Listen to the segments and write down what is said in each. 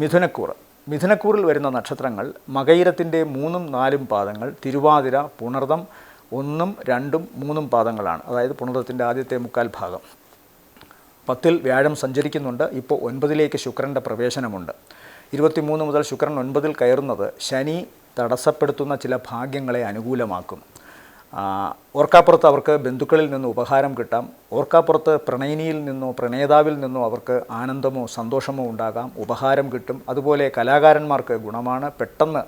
മിഥുനക്കൂർ. മിഥുനക്കൂറിൽ വരുന്ന നക്ഷത്രങ്ങൾ മകയിരത്തിൻ്റെ 3ഉം 4ഉം പാദങ്ങൾ, തിരുവാതിര, പുണർതം 1ഉം 2ഉം 3ഉം പാദങ്ങളാണ്. അതായത് പുണർതത്തിൻ്റെ ആദ്യത്തെ മുക്കാൽ ഭാഗം. 10ൽ വ്യാഴം സഞ്ചരിക്കുന്നുണ്ട്. ഇപ്പോൾ 9ലേക്ക് ശുക്രൻ്റെ പ്രവേശനമുണ്ട്. 23 മുതൽ ശുക്രൻ 9ൽ കയറുന്നത് ശനി തടസ്സപ്പെടുത്തുന്ന ചില ഭാഗ്യങ്ങളെ അനുകൂലമാക്കും. ഓർക്കാപ്പുറത്ത് അവർക്ക് ബന്ധുക്കളിൽ നിന്ന് ഉപഹാരം കിട്ടാം. ഓർക്കാപ്പുറത്ത് പ്രണയിനിയിൽ നിന്നോ പ്രണേതാവിൽ നിന്നോ അവർക്ക് ആനന്ദമോ സന്തോഷമോ ഉണ്ടാകാം, ഉപഹാരം കിട്ടും. അതുപോലെ കലാകാരന്മാർക്ക് ഗുണമാണ്. പെട്ടെന്ന്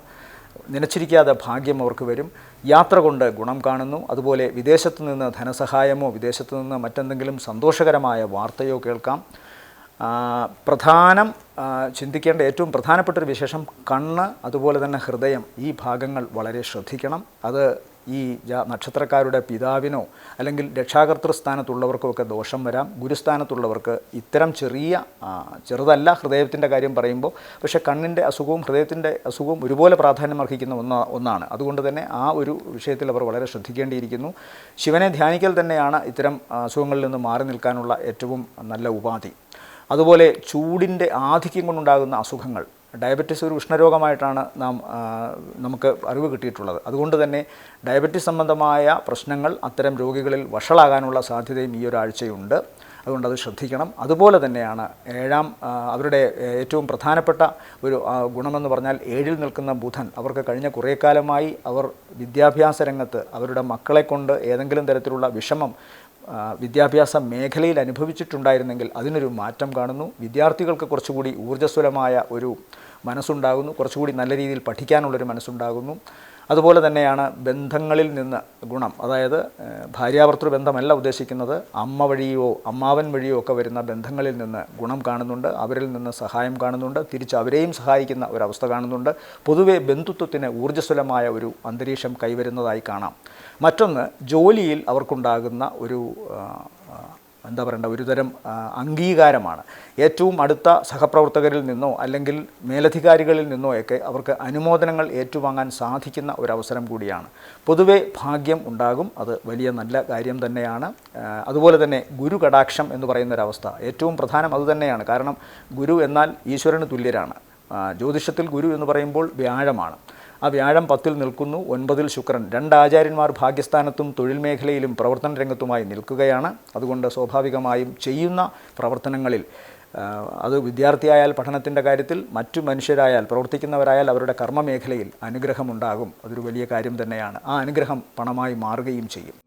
നനച്ചിരിക്കാതെ ഭാഗ്യം അവർക്ക് വരും. യാത്ര കൊണ്ട് ഗുണം കാണുന്നു. അതുപോലെ വിദേശത്തു നിന്ന് ധനസഹായമോ വിദേശത്തു നിന്ന് മറ്റെന്തെങ്കിലും സന്തോഷകരമായ വാർത്തയോ കേൾക്കാം. ചിന്തിക്കേണ്ട ഏറ്റവും പ്രധാനപ്പെട്ടൊരു വിശേഷം കണ്ണ്, അതുപോലെ തന്നെ ഹൃദയം, ഈ ഭാഗങ്ങൾ വളരെ ശ്രദ്ധിക്കണം. അത് ഈ നക്ഷത്രക്കാരുടെ പിതാവിനോ അല്ലെങ്കിൽ രക്ഷാകർതൃ സ്ഥാനത്തുള്ളവർക്കോ ഒക്കെ ദോഷം വരാം. ഗുരുസ്ഥാനത്തുള്ളവർക്ക് ഇത്തരം ചെറുതല്ല ഹൃദയത്തിൻ്റെ കാര്യം പറയുമ്പോൾ, പക്ഷേ കണ്ണിൻ്റെ അസുഖവും ഹൃദയത്തിൻ്റെ അസുഖവും ഒരുപോലെ പ്രാധാന്യം അർഹിക്കുന്ന ഒന്നാണ്. അതുകൊണ്ട് തന്നെ ആ ഒരു വിഷയത്തിൽ അവർ വളരെ ശ്രദ്ധിക്കേണ്ടിയിരിക്കുന്നു. ശിവനെ ധ്യാനിക്കൽ തന്നെയാണ് ഇത്തരം അസുഖങ്ങളിൽ നിന്ന് മാറി നിൽക്കാനുള്ള ഏറ്റവും നല്ല ഉപാധി. അതുപോലെ ചൂടിൻ്റെ ആധിക്യം കൊണ്ടുണ്ടാകുന്ന അസുഖങ്ങൾ, ഡയബറ്റിസ് ഒരു ഉഷ്ണരോഗമായിട്ടാണ് നമുക്ക് അറിവ് കിട്ടിയിട്ടുള്ളത്. അതുകൊണ്ട് തന്നെ ഡയബറ്റിസ് സംബന്ധമായ പ്രശ്നങ്ങൾ അത്തരം രോഗികളിൽ വഷളാകാനുള്ള സാധ്യതയും ഈ ഒരാഴ്ചയുണ്ട്. അതുകൊണ്ട് അത് ശ്രദ്ധിക്കണം. അതുപോലെ തന്നെയാണ് അവരുടെ ഏറ്റവും പ്രധാനപ്പെട്ട ഒരു ഗുണമെന്ന് പറഞ്ഞാൽ 7ൽ നിൽക്കുന്ന ബുധൻ. അവർക്ക് കഴിഞ്ഞ കുറേ കാലമായി അവർ വിദ്യാഭ്യാസ രംഗത്ത് അവരുടെ മക്കളെ കൊണ്ട് ഏതെങ്കിലും തരത്തിലുള്ള വിഷമം വിദ്യാഭ്യാസ മേഖലയിൽ അനുഭവിച്ചിട്ടുണ്ടായിരുന്നെങ്കിൽ അതിനൊരു മാറ്റം കാണുന്നു. വിദ്യാർത്ഥികൾക്ക് കുറച്ചുകൂടി ഊർജ്ജസ്വലമായ ഒരു മനസ്സുണ്ടാകുന്നു, കുറച്ചുകൂടി നല്ല രീതിയിൽ പഠിക്കാനുള്ളൊരു മനസ്സുണ്ടാകുന്നു. അതുപോലെ തന്നെയാണ് ബന്ധങ്ങളിൽ നിന്ന് ഗുണം. അതായത് ഭാര്യാഭർത്തൃ ബന്ധമല്ല ഉദ്ദേശിക്കുന്നത്, അമ്മ വഴിയോ അമ്മാവൻ വഴിയോ ഒക്കെ വരുന്ന ബന്ധങ്ങളിൽ നിന്ന് ഗുണം കാണുന്നുണ്ട്. അവരിൽ നിന്ന് സഹായം കാണുന്നുണ്ട്. തിരിച്ച് അവരെയും സഹായിക്കുന്ന ഒരവസ്ഥ കാണുന്നുണ്ട്. പൊതുവെ ബന്ധുത്വത്തിന് ഊർജ്ജസ്വലമായ ഒരു അന്തരീക്ഷം കൈവരുന്നതായി കാണാം. മറ്റൊന്ന്, ജോലിയിൽ അവർക്കുണ്ടാകുന്ന ഒരുതരം അംഗീകാരമാണ്. ഏറ്റവും അടുത്ത സഹപ്രവർത്തകരിൽ നിന്നോ അല്ലെങ്കിൽ മേലധികാരികളിൽ നിന്നോ ഒക്കെ അവർക്ക് അനുമോദനങ്ങൾ ഏറ്റുവാങ്ങാൻ സാധിക്കുന്ന ഒരവസരം കൂടിയാണ്. പൊതുവെ ഭാഗ്യം ഉണ്ടാകും. അത് വലിയ നല്ല കാര്യം തന്നെയാണ്. അതുപോലെ തന്നെ ഗുരു കടാക്ഷം എന്ന് പറയുന്നൊരവസ്ഥ ഏറ്റവും പ്രധാനം അതുതന്നെയാണ്. കാരണം ഗുരു എന്നാൽ ഈശ്വരന് തുല്യരാണ്. ജ്യോതിഷത്തിൽ ഗുരു എന്ന് പറയുമ്പോൾ വ്യാഴമാണ്. ആ വ്യാഴം 10ൽ നിൽക്കുന്നു. 9ൽ ശുക്രൻ. 2 ആചാര്യന്മാർ ഭാഗ്യസ്ഥാനത്തും തൊഴിൽ മേഖലയിലും പ്രവർത്തന രംഗത്തുമായി നിൽക്കുകയാണ്. അതുകൊണ്ട് സ്വാഭാവികമായും ചെയ്യുന്ന പ്രവർത്തനങ്ങളിൽ, അത് വിദ്യാർത്ഥിയായാൽ പഠനത്തിൻ്റെ കാര്യത്തിൽ, മറ്റു മനുഷ്യരായാൽ പ്രവർത്തിക്കുന്നവരായാൽ അവരുടെ കർമ്മമേഖലയിൽ അനുഗ്രഹമുണ്ടാകും. അതൊരു വലിയ കാര്യം തന്നെയാണ്. ആ അനുഗ്രഹം പണമായി മാറുകയും ചെയ്യും.